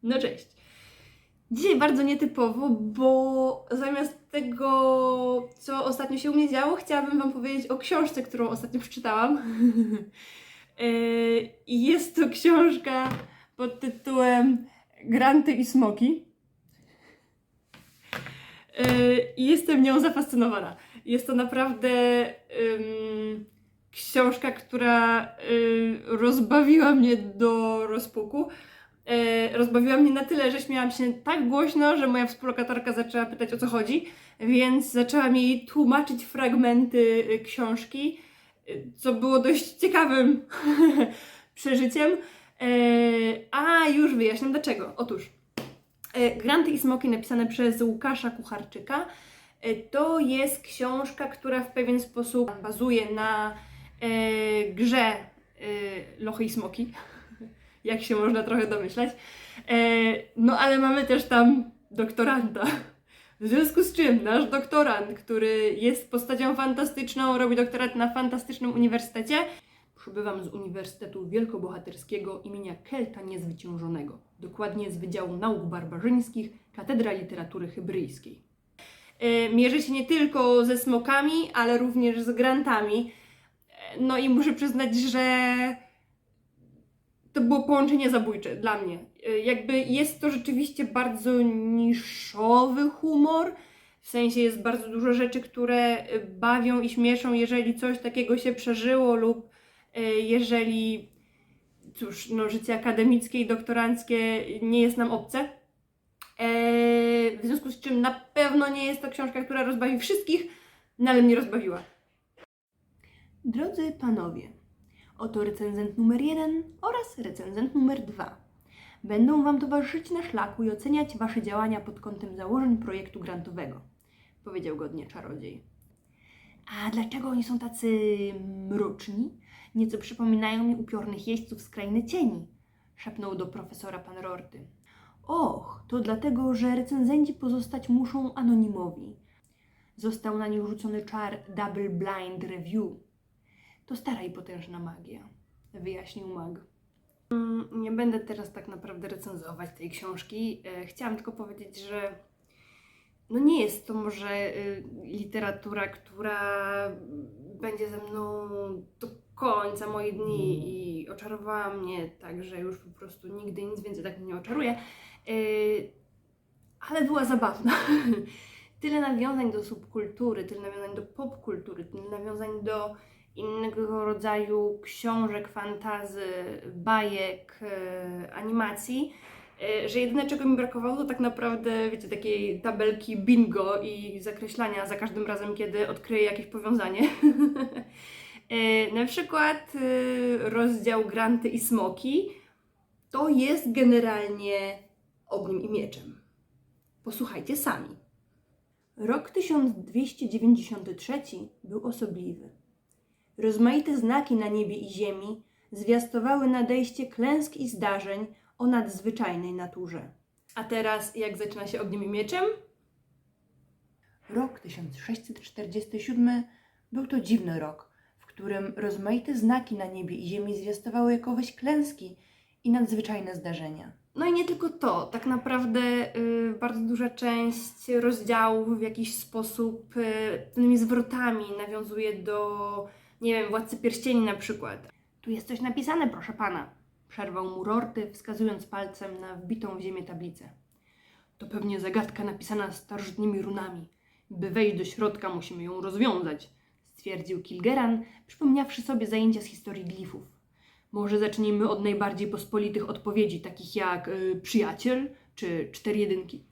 No cześć. Dzisiaj bardzo nietypowo, bo zamiast tego, co ostatnio się u mnie działo, chciałabym Wam powiedzieć o książce, którą ostatnio przeczytałam. I jest to książka pod tytułem Granty i smoki. I jestem nią zafascynowana. Jest to naprawdę książka, która rozbawiła mnie do rozpuku. Rozbawiła mnie na tyle, że śmiałam się tak głośno, że moja współlokatorka zaczęła pytać, o co chodzi, więc zaczęłam jej tłumaczyć fragmenty książki, co było dość ciekawym przeżyciem. A już wyjaśniam dlaczego. Otóż Granty i smoki, napisane przez Łukasza Kucharczyka, to jest książka, która w pewien sposób bazuje na grze Lochy i smoki, jak się można trochę domyślać. No ale mamy też tam doktoranta. W związku z czym nasz doktorant, który jest postacią fantastyczną, robi doktorat na fantastycznym uniwersytecie. Przybywam z Uniwersytetu Wielkobohaterskiego imienia Kelta Niezwyciężonego, dokładnie z Wydziału Nauk Barbarzyńskich, Katedra Literatury Hebryjskiej. Mierzy się nie tylko ze smokami, ale również z grantami. No i muszę przyznać, że to było połączenie zabójcze dla mnie. Jakby jest to rzeczywiście bardzo niszowy humor, w sensie jest bardzo dużo rzeczy, które bawią i śmieszą, jeżeli coś takiego się przeżyło lub jeżeli, cóż, no, życie akademickie i doktoranckie nie jest nam obce. W związku z czym na pewno nie jest to książka, która rozbawi wszystkich, no ale mnie rozbawiła. Drodzy panowie, oto recenzent numer 1 oraz recenzent numer 2. Będą Wam towarzyszyć na szlaku i oceniać Wasze działania pod kątem założeń projektu grantowego, powiedział godnie czarodziej. A dlaczego oni są tacy mroczni? Nieco przypominają mi upiornych jeźdźców z krainy cieni, szepnął do profesora pan Rorty. Och, to dlatego, że recenzenci pozostać muszą anonimowi. Został na nich rzucony czar Double Blind Review. To stara i potężna magia, wyjaśnił mag. Nie będę teraz tak naprawdę recenzować tej książki. Chciałam tylko powiedzieć, że no nie jest to może literatura, która będzie ze mną do końca moich dni i oczarowała mnie tak, że już po prostu nigdy nic więcej tak mnie nie oczaruje. Ale była zabawna. Tyle nawiązań do subkultury, tyle nawiązań do popkultury, tyle nawiązań do innego rodzaju książek, fantazy, bajek, animacji, że jedyne czego mi brakowało to tak naprawdę, wiecie, takiej tabelki bingo i zakreślania za każdym razem, kiedy odkryję jakieś powiązanie. Na przykład rozdział Granty i smoki to jest generalnie ogniem i mieczem. Posłuchajcie sami. Rok 1293 był osobliwy. Rozmaite znaki na niebie i ziemi zwiastowały nadejście klęsk i zdarzeń o nadzwyczajnej naturze. A teraz jak zaczyna się ogniem i mieczem? Rok 1647 był to dziwny rok, w którym rozmaite znaki na niebie i ziemi zwiastowały jakoweś klęski i nadzwyczajne zdarzenia. No i nie tylko to, tak naprawdę bardzo duża część rozdziałów w jakiś sposób tymi zwrotami nawiązuje do, nie wiem, Władcy Pierścieni na przykład. Tu jest coś napisane, proszę pana, przerwał mu Rorty, wskazując palcem na wbitą w ziemię tablicę. To pewnie zagadka napisana starożytnymi runami. By wejść do środka, musimy ją rozwiązać, stwierdził Kilgeran, przypomniawszy sobie zajęcia z historii glifów. Może zacznijmy od najbardziej pospolitych odpowiedzi, takich jak przyjaciel czy 4 jedynki.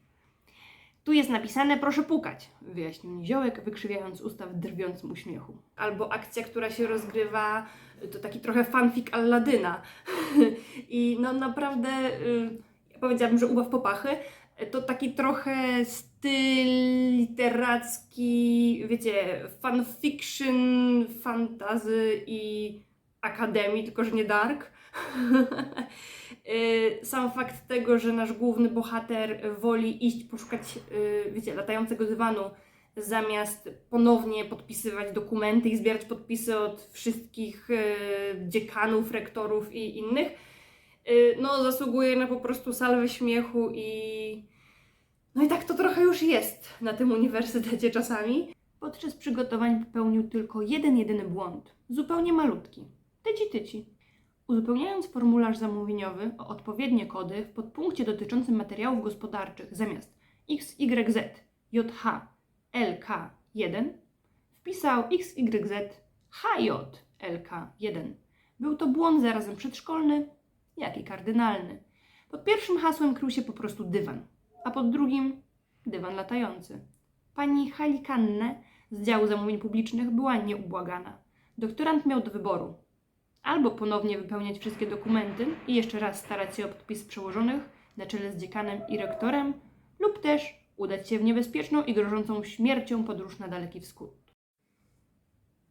Tu jest napisane, proszę pukać, wyjaśnił Niziołek, wykrzywiając usta w drwiącym uśmiechu. Albo akcja, która się rozgrywa, to taki trochę fanfic Alladyna. I no naprawdę, powiedziałabym, że ubaw popachy. To taki trochę styl literacki, wiecie, fanfiction, fantazy i akademii, tylko że nie dark. Sam fakt tego, że nasz główny bohater woli iść poszukać, wiecie, latającego dywanu, zamiast ponownie podpisywać dokumenty i zbierać podpisy od wszystkich dziekanów, rektorów i innych, no zasługuje na po prostu salwę śmiechu no i tak to trochę już jest na tym uniwersytecie czasami. Podczas przygotowań popełnił tylko jedyny błąd, zupełnie malutki. Tyci. Uzupełniając formularz zamówieniowy o odpowiednie kody w podpunkcie dotyczącym materiałów gospodarczych zamiast XYZ, JH, LK1 wpisał XYZ, HJ, LK1. Był to błąd zarazem przedszkolny, jak i kardynalny. Pod pierwszym hasłem krył się po prostu dywan, a pod drugim dywan latający. Pani Halikanne z działu zamówień publicznych była nieubłagana. Doktorant miał do wyboru: albo ponownie wypełniać wszystkie dokumenty i jeszcze raz starać się o podpis przełożonych na czele z dziekanem i rektorem, lub też udać się w niebezpieczną i grożącą śmiercią podróż na Daleki Wschód.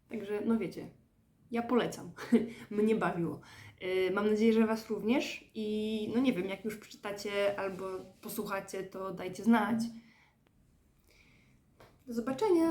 Także, no wiecie, ja polecam. Mnie bawiło. Mam nadzieję, że Was również i no nie wiem, jak już przeczytacie albo posłuchacie, to dajcie znać. Do zobaczenia!